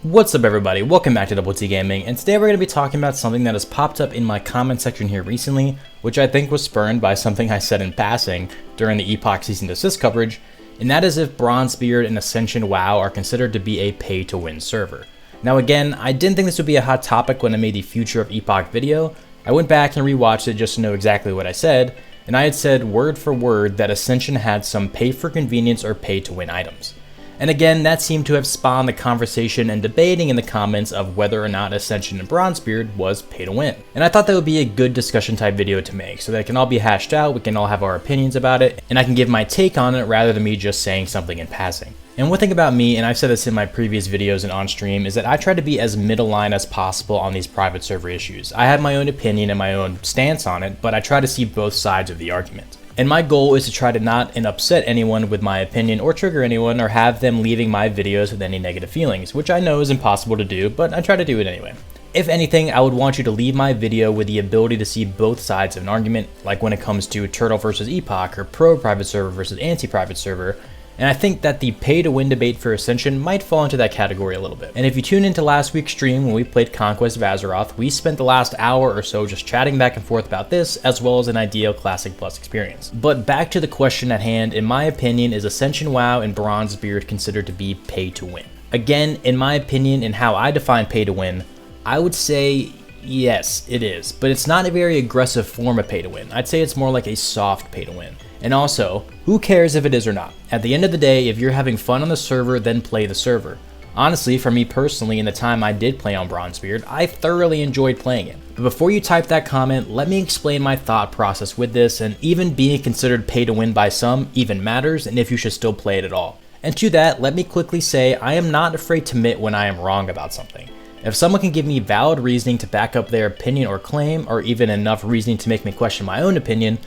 What's up everybody, welcome back to Double T Gaming, and today we're going to be talking about something that has popped up in my comment section here recently, which I think was spurned by something I said in passing during the Epoch Season Desist coverage, and that is if Bronzebeard and Ascension WoW are considered to be a pay-to-win server. Now again, I didn't think this would be a hot topic when I made the Future of Epoch video. I went back and rewatched it just to know exactly what I said, and I had said word for word that Ascension had some pay-for-convenience or pay-to-win items. And again, that seemed to have spawned the conversation and debating in the comments of whether or not Ascension and Bronzebeard was pay to win. And I thought that would be a good discussion type video to make so that it can all be hashed out, we can all have our opinions about it, and I can give my take on it rather than me just saying something in passing. And one thing about me, and I've said this in my previous videos and on stream, is that I try to be as middle line as possible on these private server issues. I have my own opinion and my own stance on it, but I try to see both sides of the argument. And my goal is to try to not upset anyone with my opinion or trigger anyone or have them leaving my videos with any negative feelings, which I know is impossible to do, but I try to do it anyway. If anything, I would want you to leave my video with the ability to see both sides of an argument, like when it comes to Turtle versus Epoch or pro private server versus anti-private server. And I think that the pay-to-win debate for Ascension might fall into that category a little bit. And if you tune into last week's stream when we played Conquest of Azeroth, we spent the last hour or so just chatting back and forth about this, as well as an ideal Classic Plus experience. But back to the question at hand, in my opinion, is Ascension WoW and Bronzebeard considered to be pay-to-win? Again, in my opinion and how I define pay-to-win, I would say yes, it is. But it's not a very aggressive form of pay-to-win. I'd say it's more like a soft pay-to-win. And also, who cares if it is or not? At the end of the day, if you're having fun on the server, then play the server. Honestly, for me personally, in the time I did play on Bronzebeard, I thoroughly enjoyed playing it. But before you type that comment, let me explain my thought process with this, and even being considered pay to win by some even matters, and if you should still play it at all. And to that, let me quickly say I am not afraid to admit when I am wrong about something. If someone can give me valid reasoning to back up their opinion or claim, or even enough reasoning to make me question my own opinion,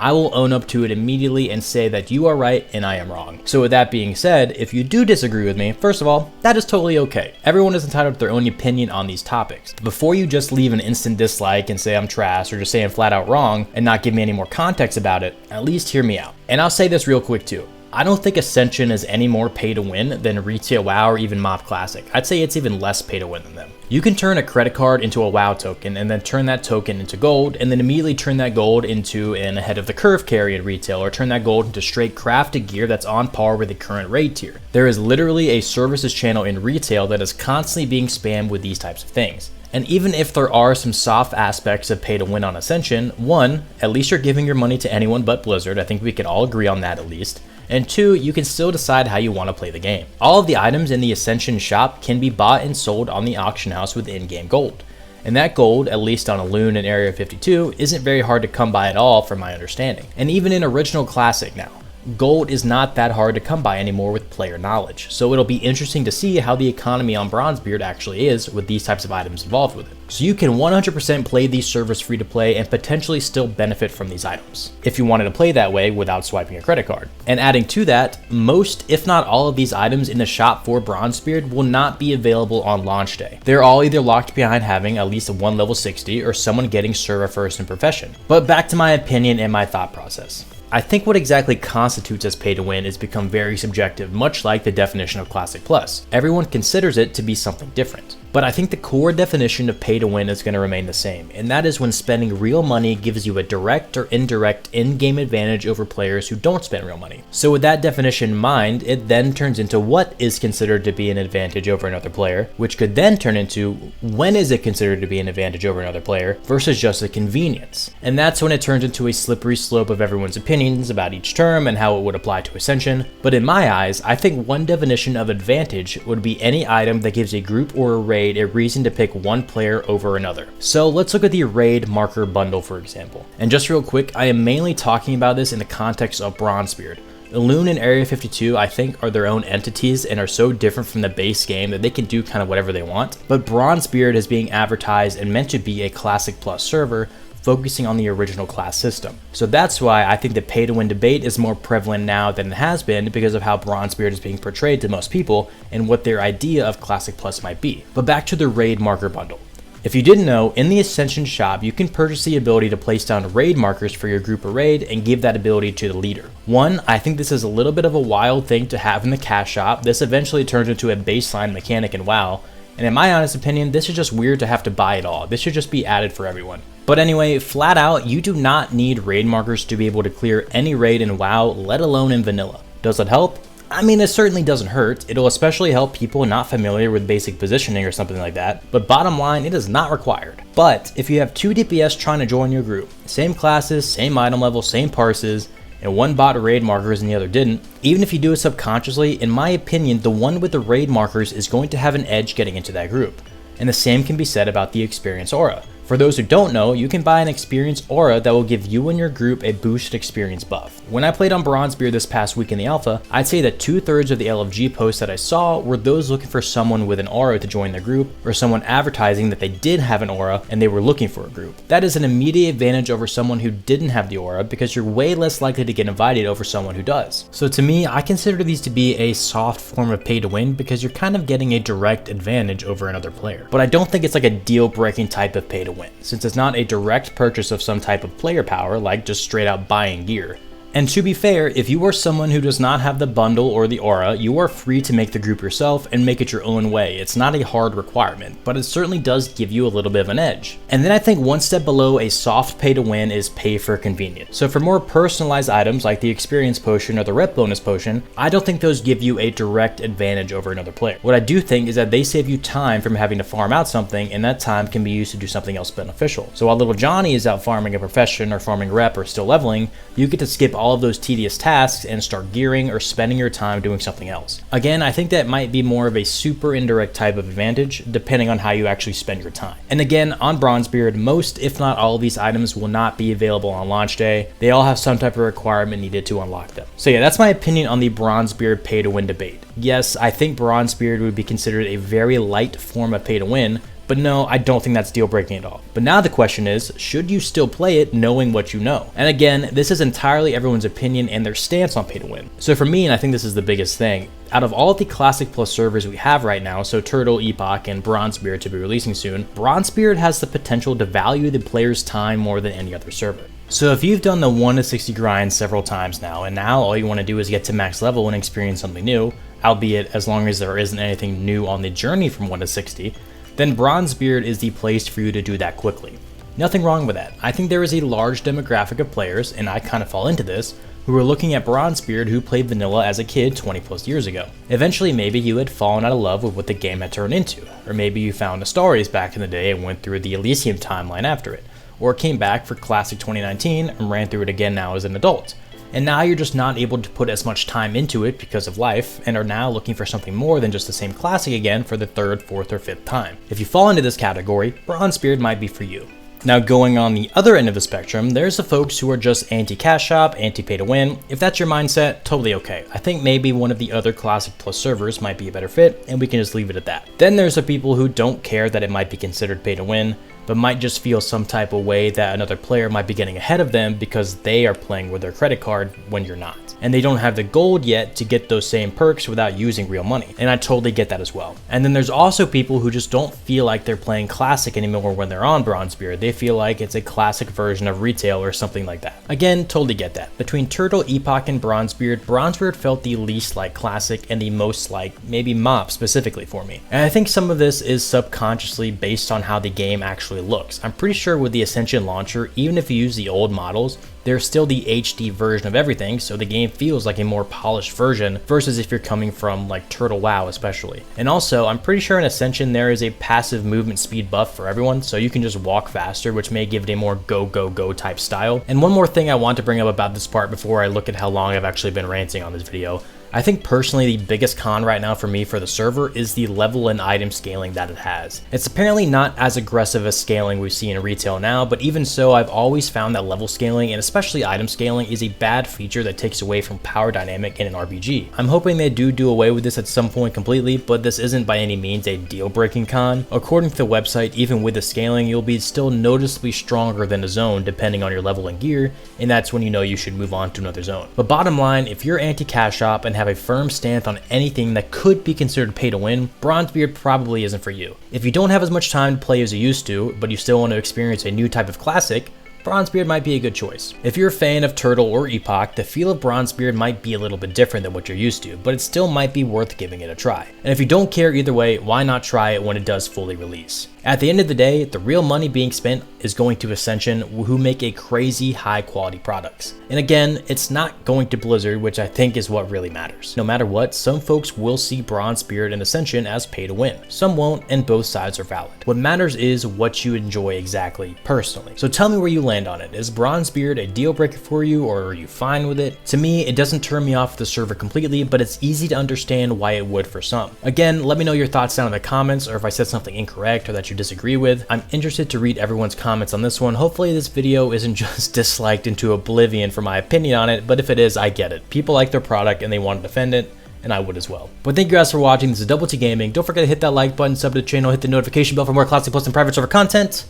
I will own up to it immediately and say that you are right and I am wrong. So with that being said, if you do disagree with me, first of all, that is totally okay. Everyone is entitled to their own opinion on these topics. Before you just leave an instant dislike and say I'm trash or just say I'm flat out wrong and not give me any more context about it, at least hear me out. And I'll say this real quick too. I don't think Ascension is any more pay to win than Retail WoW or even Mob Classic. I'd say it's even less pay to win than them. You can turn a credit card into a WoW token and then turn that token into gold and then immediately turn that gold into an ahead of the curve carry in retail or turn that gold into straight crafted gear that's on par with the current raid tier. There is literally a services channel in retail that is constantly being spammed with these types of things. And even if there are some soft aspects of pay to win on Ascension, one, at least you're giving your money to anyone but Blizzard. I think we can all agree on that at least. And two, you can still decide how you want to play the game. All of the items in the Ascension shop can be bought and sold on the auction house with in-game gold. And that gold, at least on a loon in Area 52, isn't very hard to come by at all from my understanding. And even in Original Classic now, gold is not that hard to come by anymore with player knowledge. So it'll be interesting to see how the economy on Bronzebeard actually is with these types of items involved with it. So you can 100% play these servers free to play and potentially still benefit from these items, if you wanted to play that way without swiping a credit card. And adding to that, most, if not all of these items in the shop for Bronzebeard will not be available on launch day. They're all either locked behind having at least a 1 level 60 or someone getting server first in profession. But back to my opinion and my thought process. I think what exactly constitutes as pay to win has become very subjective, much like the definition of Classic Plus. Everyone considers it to be something different. But I think the core definition of pay to win is going to remain the same, and that is when spending real money gives you a direct or indirect in-game advantage over players who don't spend real money. So with that definition in mind, it then turns into what is considered to be an advantage over another player, which could then turn into when is it considered to be an advantage over another player versus just a convenience. And that's when it turns into a slippery slope of everyone's opinions about each term and how it would apply to Ascension. But in my eyes, I think one definition of advantage would be any item that gives a group or a raid a reason to pick one player over another. So let's look at the raid marker bundle for example. And just real quick, I am mainly talking about this in the context of Bronzebeard. Loon and Area 52 I think are their own entities and are so different from the base game that they can do kind of whatever they want. But Bronzebeard is being advertised and meant to be a Classic Plus server, focusing on the original class system. So that's why I think the pay to win debate is more prevalent now than it has been because of how Bronzebeard is being portrayed to most people and what their idea of Classic Plus might be. But back to the raid marker bundle. If you didn't know, in the Ascension shop, you can purchase the ability to place down raid markers for your group or raid and give that ability to the leader. One, I think this is a little bit of a wild thing to have in the cash shop. This eventually turns into a baseline mechanic in WoW, And in my honest opinion, this is just weird to have to buy it all. This should just be added for everyone. But anyway, flat out, you do not need raid markers to be able to clear any raid in WoW, let alone in vanilla. Does it help? I mean, it certainly doesn't hurt. It'll especially help people not familiar with basic positioning or something like that, but bottom line, it is not required. But if you have 2 DPS trying to join your group, same classes, same item level, same parses, and one bought raid markers and the other didn't, even if you do it subconsciously, in my opinion, the one with the raid markers is going to have an edge getting into that group. And the same can be said about the experience aura. For those who don't know, you can buy an experience aura that will give you and your group a boosted experience buff. When I played on Bronzebeard this past week in the alpha, I'd say that 2/3 of the LFG posts that I saw were those looking for someone with an aura to join their group, or someone advertising that they did have an aura and they were looking for a group. That is an immediate advantage over someone who didn't have the aura, because you're way less likely to get invited over someone who does. So to me, I consider these to be a soft form of pay to win, because you're kind of getting a direct advantage over another player. But I don't think it's like a deal-breaking type of pay to win, since it's not a direct purchase of some type of player power, like just straight out buying gear. And to be fair, if you are someone who does not have the bundle or the aura, you are free to make the group yourself and make it your own way. It's not a hard requirement, but it certainly does give you a little bit of an edge. And then I think one step below a soft pay to win is pay for convenience. So for more personalized items like the experience potion or the rep bonus potion, I don't think those give you a direct advantage over another player. What I do think is that they save you time from having to farm out something, and that time can be used to do something else beneficial. So while little Johnny is out farming a profession or farming rep or still leveling, you get to skip all of those tedious tasks and start gearing or spending your time doing something else. Again, I think that might be more of a super indirect type of advantage, depending on how you actually spend your time. And again, on Bronzebeard, most if not all of these items will not be available on launch day. They all have some type of requirement needed to unlock them. So yeah, that's my opinion on the Bronzebeard pay to win debate. Yes, I think Bronzebeard would be considered a very light form of pay to win, but no, I don't think that's deal breaking at all. But now the question is, should you still play it knowing what you know? And again, this is entirely everyone's opinion and their stance on pay to win. So for me, and I think this is the biggest thing, out of all of the Classic Plus servers we have right now, so Turtle, Epoch, and Bronzebeard to be releasing soon, Bronzebeard has the potential to value the player's time more than any other server. So if you've done the 1 to 60 grind several times now, and now all you want to do is get to max level and experience something new, albeit as long as there isn't anything new on the journey from 1 to 60, then Bronzebeard is the place for you to do that quickly. Nothing wrong with that. I think there is a large demographic of players, and I kind of fall into this, who were looking at Bronzebeard who played vanilla as a kid 20 plus years ago. Eventually maybe you had fallen out of love with what the game had turned into, or maybe you found Astarias back in the day and went through the Elysium timeline after it, or came back for Classic 2019 and ran through it again now as an adult. And now you're just not able to put as much time into it because of life, and are now looking for something more than just the same classic again for the 3rd, 4th, or 5th time. If you fall into this category, Bronzebeard might be for you. Now going on the other end of the spectrum, there's the folks who are just anti-cash shop, anti-pay to win. If that's your mindset, totally okay. I think maybe one of the other Classic Plus servers might be a better fit, and we can just leave it at that. Then there's the people who don't care that it might be considered pay to win, but might just feel some type of way that another player might be getting ahead of them because they are playing with their credit card when you're not. And they don't have the gold yet to get those same perks without using real money. And I totally get that as well. And then there's also people who just don't feel like they're playing Classic anymore when they're on Bronzebeard. They feel like it's a Classic version of retail or something like that. Again, totally get that. Between Turtle, Epoch, and Bronzebeard, Bronzebeard felt the least like Classic and the most like maybe MOP specifically for me. And I think some of this is subconsciously based on how the game actually looks. I'm pretty sure with the Ascension launcher, even if you use the old models, there's still the HD version of everything, so the game feels like a more polished version versus if you're coming from like Turtle WoW especially. And also, I'm pretty sure in Ascension there is a passive movement speed buff for everyone, so you can just walk faster, which may give it a more go, go, go type style. And one more thing I want to bring up about this part before I look at how long I've actually been ranting on this video. I think personally the biggest con right now for me for the server is the level and item scaling that it has. It's apparently not as aggressive as scaling we see in retail now, but even so, I've always found that level scaling and especially item scaling is a bad feature that takes away from power dynamic in an RPG. I'm hoping they do away with this at some point completely, but this isn't by any means a deal-breaking con. According to the website, even with the scaling, you'll be still noticeably stronger than a zone depending on your level and gear, and that's when you know you should move on to another zone. But bottom line, if you're anti-cash shop and have a firm stance on anything that could be considered pay to win, Bronzebeard probably isn't for you. If you don't have as much time to play as you used to, but you still want to experience a new type of classic, Bronzebeard might be a good choice. If you're a fan of Turtle or Epoch, the feel of Bronzebeard might be a little bit different than what you're used to, but it still might be worth giving it a try. And if you don't care either way, why not try it when it does fully release? At the end of the day, the real money being spent is going to Ascension, who make a crazy high quality products. And again, it's not going to Blizzard, which I think is what really matters. No matter what, some folks will see Bronzebeard and Ascension as pay to win. Some won't, and both sides are valid. What matters is what you enjoy exactly personally. So tell me where you land on it. Is Bronzebeard a deal breaker for you, or are you fine with it? To me, it doesn't turn me off the server completely, but it's easy to understand why it would for some. Again, let me know your thoughts down in the comments, or if I said something incorrect or that you disagree with. I'm interested to read everyone's comments on this one. Hopefully this video isn't just disliked into oblivion for my opinion on it, but if it is, I get it. People like their product and they want to defend it, and I would as well. But thank you guys for watching. This is Double T Gaming. Don't forget to hit that like button, sub to the channel, hit the notification bell for more classic posts and private server content.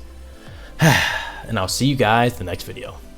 And I'll see you guys in the next video.